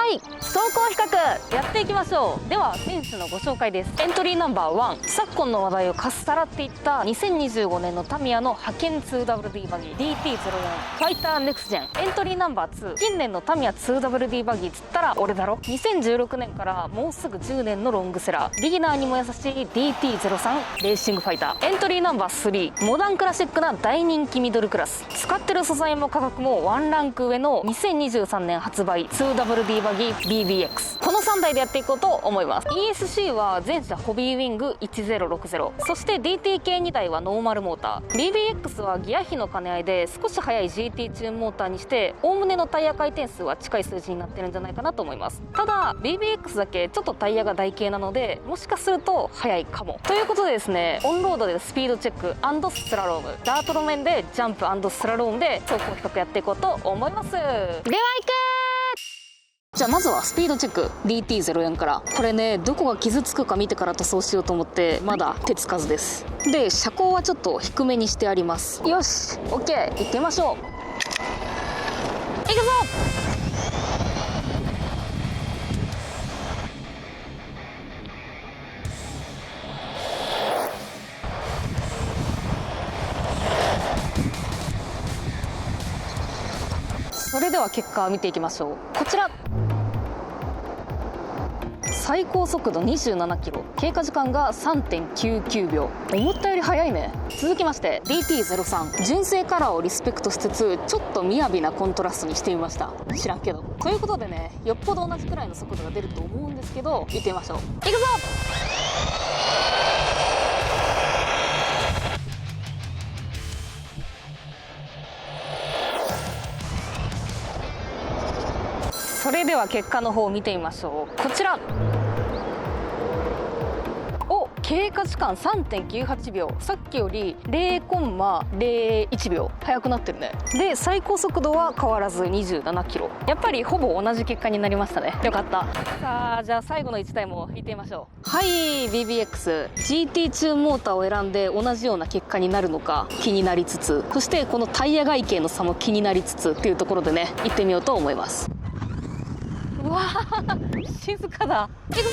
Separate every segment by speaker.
Speaker 1: はい走行比較やっていきましょう。では選手のご紹介です。エントリーナンバー1、昨今の話題をかっさらっていった2025年のタミヤの派遣 2WD バギー DT04 ファイターネクスジェン。エントリーナンバー2、近年のタミヤ 2WD バギーつったら俺だろ。2016年からもうすぐ10年のロングセラー、ビギナーにも優しい DT03 レーシングファイター。エントリーナンバー3、モダンクラシックな大人気ミドルクラス、使ってる素材も価格もワンランク上の2023年発売 2WD バギー BBX。 この3台でやっていこうと思います。 ESC は全車ホビーウィング1060、そして DT 系2台はノーマルモーター、 BBX はギア比の兼ね合いで少し速い GT チューンモーターにしておおむねのタイヤ回転数は近い数字になってるんじゃないかなと思います。ただ BBX だけちょっとタイヤが台形なのでもしかすると速いかもということでですね、オンロードでスピードチェック&スラローム、ダート路面でジャンプ&スラロームで走行比較やっていこうと思います。では行く。じゃあまずはスピードチェック DT04 から。これね、どこが傷つくか見てから塗装しようと思ってまだ手つかずです。で車高はちょっと低めにしてあります。よし OK 行ってみましょう。行くぞ。それでは結果を見ていきましょう。こちら最高速度27キロ、経過時間が 3.99 秒。思ったより速いね。続きまして DT03、純正カラーをリスペクトしつつちょっと雅なコントラストにしてみました。知らんけど。ということでね、よっぽど同じくらいの速度が出ると思うんですけど、行ってみましょう。行くぞ。それでは結果の方を見てみましょう。こちら経過時間 3.98 秒、さっきより 0.01 秒速くなってるね。で最高速度は変わらず27キロ。やっぱりほぼ同じ結果になりましたね。よかった。さあじゃあ最後の1台も行ってみましょう。はい BBX GT チューンモーターを選んで同じような結果になるのか気になりつつ、そしてこのタイヤ外形の差も気になりつつっていうところでね、行ってみようと思います。うわー静かだ。行くぞ。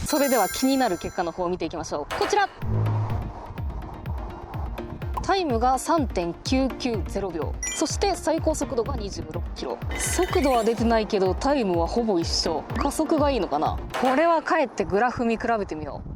Speaker 1: それでは気になる結果の方を見ていきましょう。こちらタイムが 3.990 秒、そして最高速度が26キロ。速度は出てないけどタイムはほぼ一緒。加速がいいのかな。これはかえってグラフ見比べてみよう。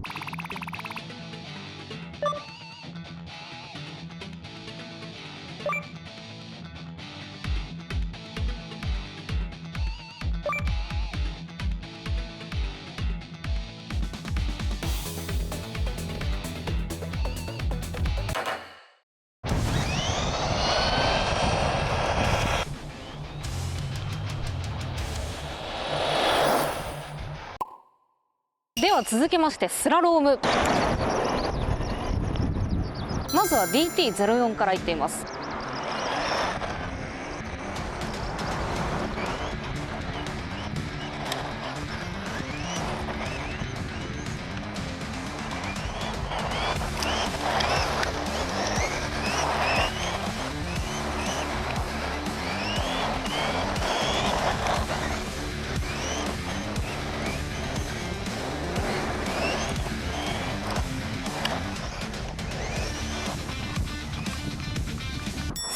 Speaker 1: では続きましてスラローム。まずは DT04 からいってみます。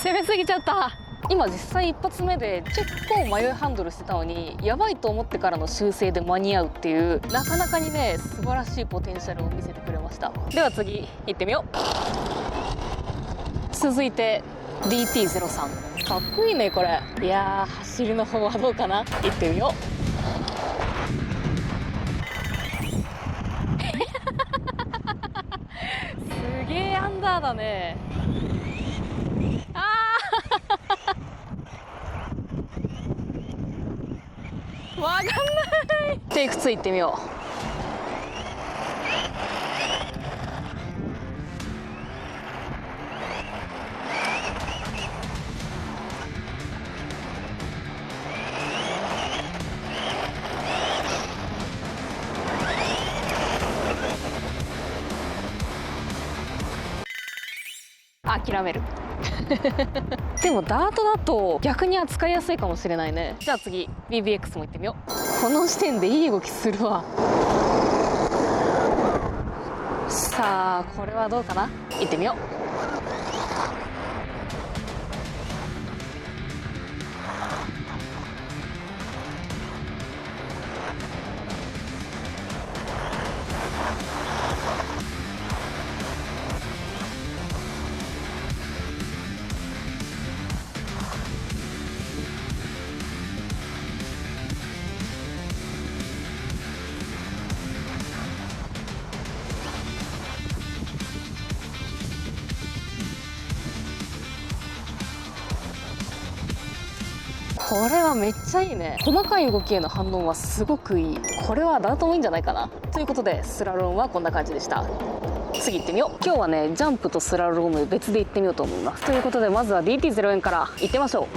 Speaker 1: 攻めすぎちゃった。今実際一発目で結構迷いハンドルしてたのに、やばいと思ってからの修正で間に合うっていう、なかなかにね素晴らしいポテンシャルを見せてくれました。では次行ってみよう。続いて DT03、 かっこいいねこれ。いやー走りの方はどうかな。行ってみよう。すげえアンダーだね。わかんない。テイク2行ってみよう。諦めるでもダートだと逆に扱いやすいかもしれないね。じゃあ次 BBX も行ってみよう。この時点でいい動きするわ。さあこれはどうかな。行ってみよう。これはめっちゃいいね。細かい動きへの反応はすごくいい。これはダートもいいんじゃないかな。ということでスラロームはこんな感じでした。次行ってみよう。今日はねジャンプとスラローム別で行ってみようと思います。ということでまずは DT0 円から行ってみましょう。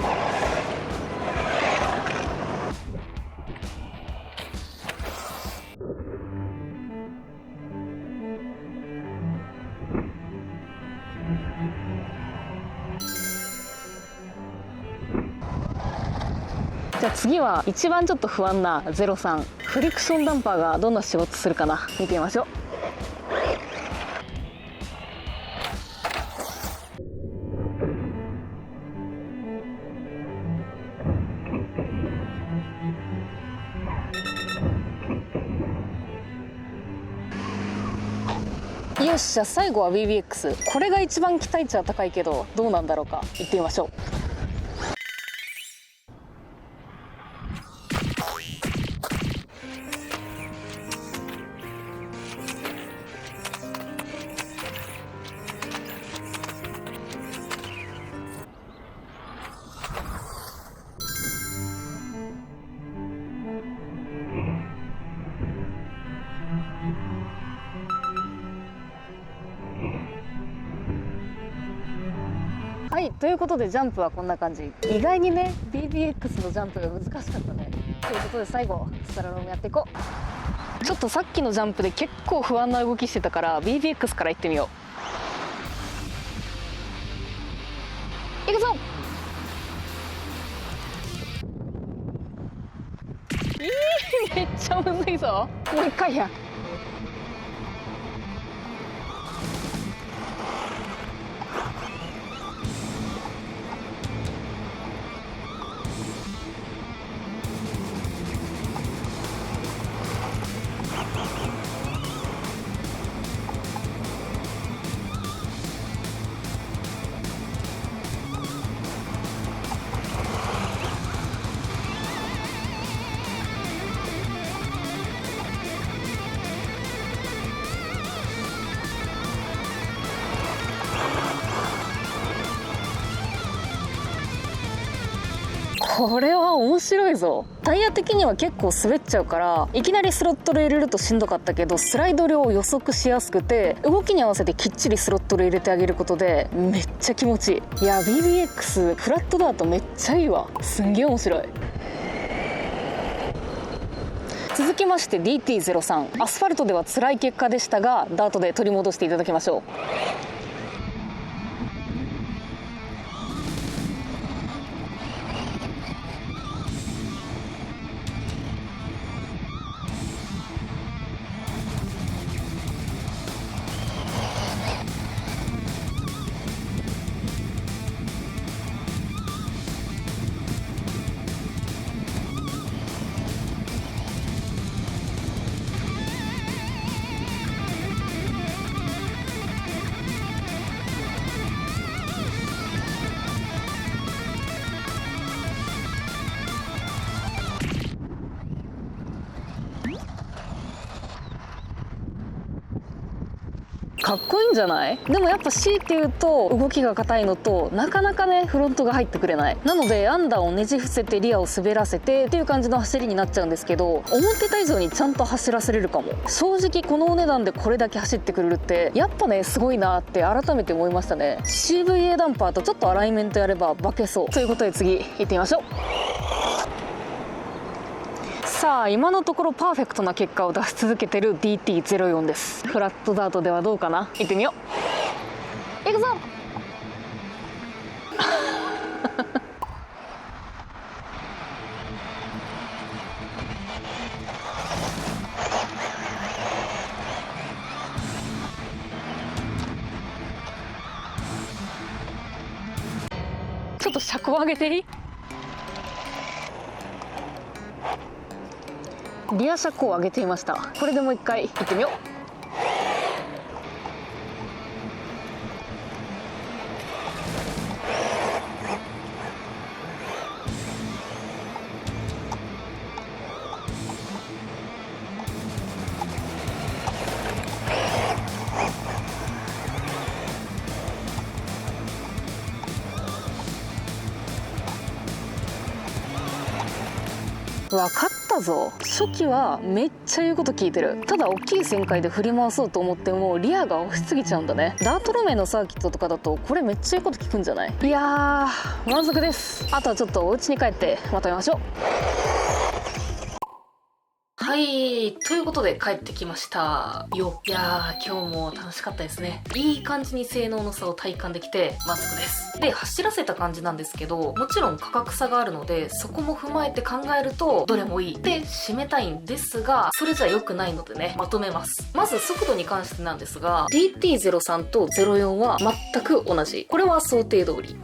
Speaker 1: じゃあ次は一番ちょっと不安な03フリクションダンパーがどんな仕事するかな。見てみましょう。よっしゃ、最後は BBX。 これが一番期待値は高いけどどうなんだろうか。行ってみましょう。はい、ということでジャンプはこんな感じ。意外にね BBX のジャンプが難しかったね。ということで最後スタラロームやっていこう。ちょっとさっきのジャンプで結構不安な動きしてたから BBX からいってみよう。いくぞ。めっちゃむずいぞ。もう一回や。これは面白いぞ。タイヤ的には結構滑っちゃうからいきなりスロットル入れるとしんどかったけど、スライド量を予測しやすくて動きに合わせてきっちりスロットル入れてあげることでめっちゃ気持ちいい。いや BBX フラットダートめっちゃいいわ。すんげえ面白い。続きまして DT03 アスファルトでは辛い結果でしたがダートで取り戻していただきましょう。かっこいいんじゃない？でもやっぱ強いて言うと動きが硬いのとなかなかねフロントが入ってくれない。なのでアンダーをねじ伏せてリアを滑らせてっていう感じの走りになっちゃうんですけど、思ってた以上にちゃんと走らせれるかも。正直このお値段でこれだけ走ってくれるってやっぱねすごいなって改めて思いましたね。 CVA ダンパーとちょっとアライメントやれば化けそう。ということで次行ってみましょう。さあ今のところパーフェクトな結果を出し続けてる DT04 です。フラットダートではどうかな。行ってみよう。行くぞ。ょっと車高上げていい？リア車高を上げていました。これでもう一回行ってみよう。分かったぞ。初期はめっちゃ言うこと聞いてる。ただ大きい旋回で振り回そうと思ってもリアが押しすぎちゃうんだね。ダート路面のサーキットとかだとこれめっちゃ言うこと聞くんじゃない？いやー満足です。あとはちょっとお家に帰ってまとめましょう。はい、ということで帰ってきましたよ。いやー、今日も楽しかったですね。いい感じに性能の差を体感できて満足です。で、走らせた感じなんですけど、もちろん価格差があるので、そこも踏まえて考えると、どれもいいって締めたいんですが、それじゃ良くないのでね、まとめます。まず速度に関してなんですが、DT03 と04は全く同じ。これは想定通り。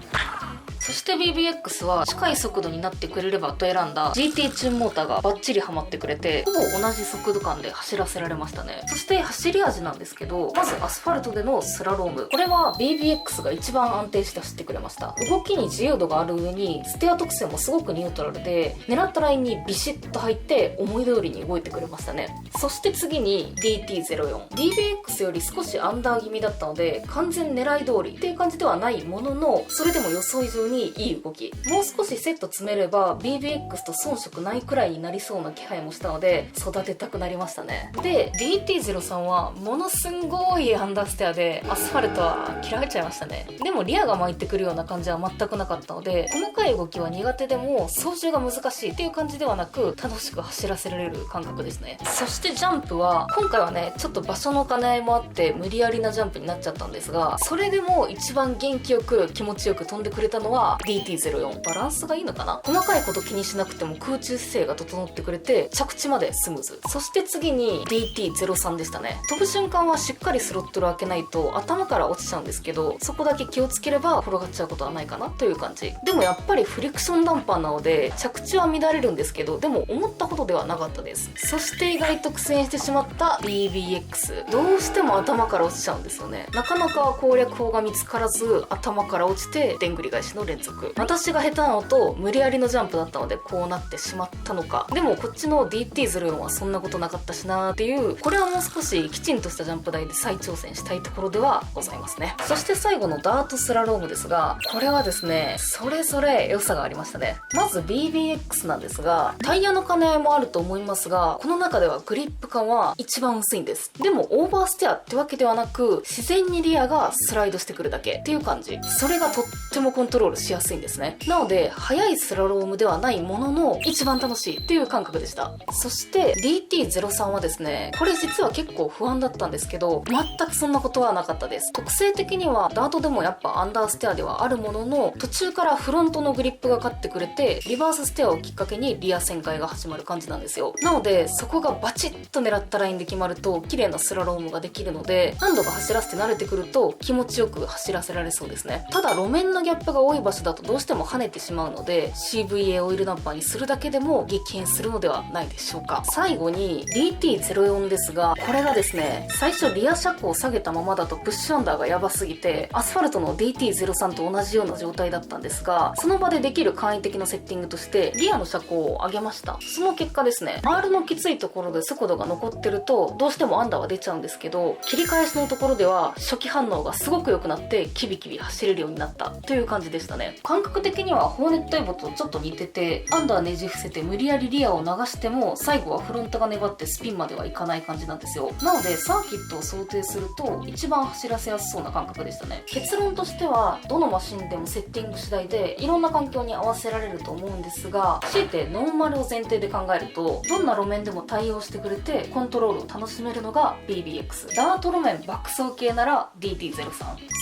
Speaker 1: そして BBX は近い速度になってくれればと選んだ GT チューンモーターがバッチリハマってくれて、ほぼ同じ速度感で走らせられましたね。そして走り味なんですけど、まずアスファルトでのスラローム。これは BBX が一番安定して走ってくれました。動きに自由度がある上に、ステア特性もすごくニュートラルで、狙ったラインにビシッと入って思い通りに動いてくれましたね。そして次に DT04。BBX より少しアンダー気味だったので、完全狙い通りっていう感じではないものの、それでも予想以上にいい動き。もう少しセット詰めれば BBX と遜色ないくらいになりそうな気配もしたので育てたくなりましたね。で DT03 はものすんごいアンダーステアでアスファルトは嫌われちゃいましたね。でもリアが巻いてくるような感じは全くなかったので、細かい動きは苦手でも操縦が難しいっていう感じではなく楽しく走らせられる感覚ですね。そしてジャンプは今回はねちょっと場所の兼ね合いもあって無理やりなジャンプになっちゃったんですが、それでも一番元気よく気持ちよく飛んでくれたのは DT04。バランスがいいのかな。細かいこと気にしなくても空中姿勢が整ってくれて着地までスムーズ。そして次に DT03 でしたね。飛ぶ瞬間はしっかりスロットル開けないと頭から落ちちゃうんですけど、そこだけ気をつければ転がっちゃうことはないかなという感じ。でもやっぱりフリクションダンパーなので着地は乱れるんですけど、でも思ったほどではなかったです。そして意外と苦戦してしまった BBX。どうしても頭から落ちちゃうんですよね。なかなか攻略法が見つからず頭から落ちてでんぐり返しの連続。私が下手なのと無理やりのジャンプだったのでこうなってしまったのか。でもこっちの DT04 はそんなことなかったしなーっていう、これはもう少しきちんとしたジャンプ台で再挑戦したいところではございますね。そして最後のダートスラロームですが、これはですねそれぞれ良さがありましたね。まず BBX なんですが、タイヤの兼ね合いもあると思いますが、この中ではグリップ感は一番薄いんです。でもオーバーステアってわけではなく、自然にリアがスライドしてくるだけっていう感じ。それがとってもコントロールしやすいんですね。なので速いスラロームではないものの一番楽しいっていう感覚でした。そして DT03 はですね、これ実は結構不安だったんですけど、全くそんなことはなかったです。特性的にはダートでもやっぱアンダーステアではあるものの、途中からフロントのグリップが勝ってくれてリバースステアをきっかけにリア旋回が始まる感じなんですよ。なのでそこがバチッと狙ったラインで決まると綺麗なスラロームができるので、何度か走らせて慣れてくると気持ちよく走らせられそうですね。ただ路面のギャップが多い場所だとどうしても跳ねてしまうので CVA オイルダンパーにするだけでも激変するのではないでしょうか。最後に DT04 ですが、これがですね最初リア車高を下げたままだとプッシュアンダーがやばすぎてアスファルトの DT03 と同じような状態だったんですが、その場でできる簡易的なセッティングとしてリアの車高を上げました。その結果ですね、回るのきついところで速度が残ってるとどうしてもアンダーは出ちゃうんですけど、切り返しのところでは初期反応がすごく良くなってキビキビ走れるようになったという感じでしたね。感覚的にはホーネットエボとちょっと似てて、アンダーねじ伏せて無理やりリアを流しても最後はフロントが粘ってスピンまではいかない感じなんですよ。なのでサーキットを想定すると一番走らせやすそうな感覚でしたね。結論としてはどのマシンでもセッティング次第でいろんな環境に合わせられると思うんですが、強いてノーマルを前提で考えるとどんな路面でも対応してくれてコントロールを楽しめるのが BBX。 ダート路面爆走系なら DT03。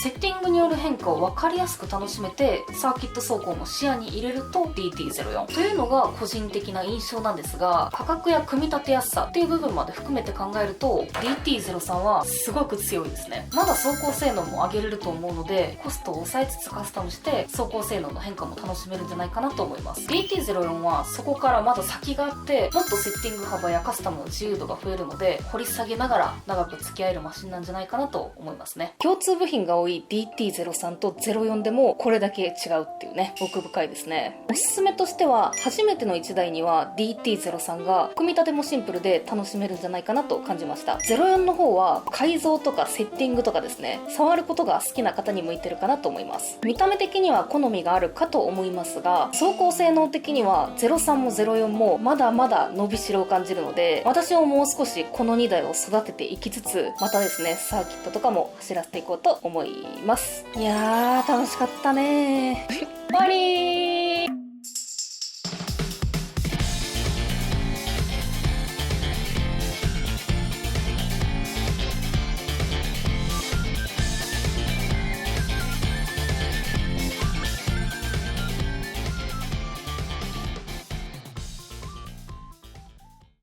Speaker 1: セッティングによる変化を分かりやすく楽しめてでサーキット走行も視野に入れると DT04 というのが個人的な印象なんですが、価格や組み立てやすさっていう部分まで含めて考えると DT03 はすごく強いですね。まだ走行性能も上げれると思うので、コストを抑えつつカスタムして走行性能の変化も楽しめるんじゃないかなと思います。 DT04 はそこからまだ先があって、もっとセッティング幅やカスタムの自由度が増えるので、掘り下げながら長く付き合えるマシンなんじゃないかなと思いますね。共通部品が多い DT03 と04でもこれだけ違うっていうね、奥深いですね。おすすめとしては、初めての1台には DT03 が組み立てもシンプルで楽しめるんじゃないかなと感じました。04の方は改造とかセッティングとかですね、触ることが好きな方に向いてるかなと思います。見た目的には好みがあるかと思いますが、走行性能的には03も04もまだまだ伸びしろを感じるので、私ももう少しこの2台を育てていきつつ、またですね、サーキットとかも走らせていこうと思います。いやー楽しかったねー終わりー。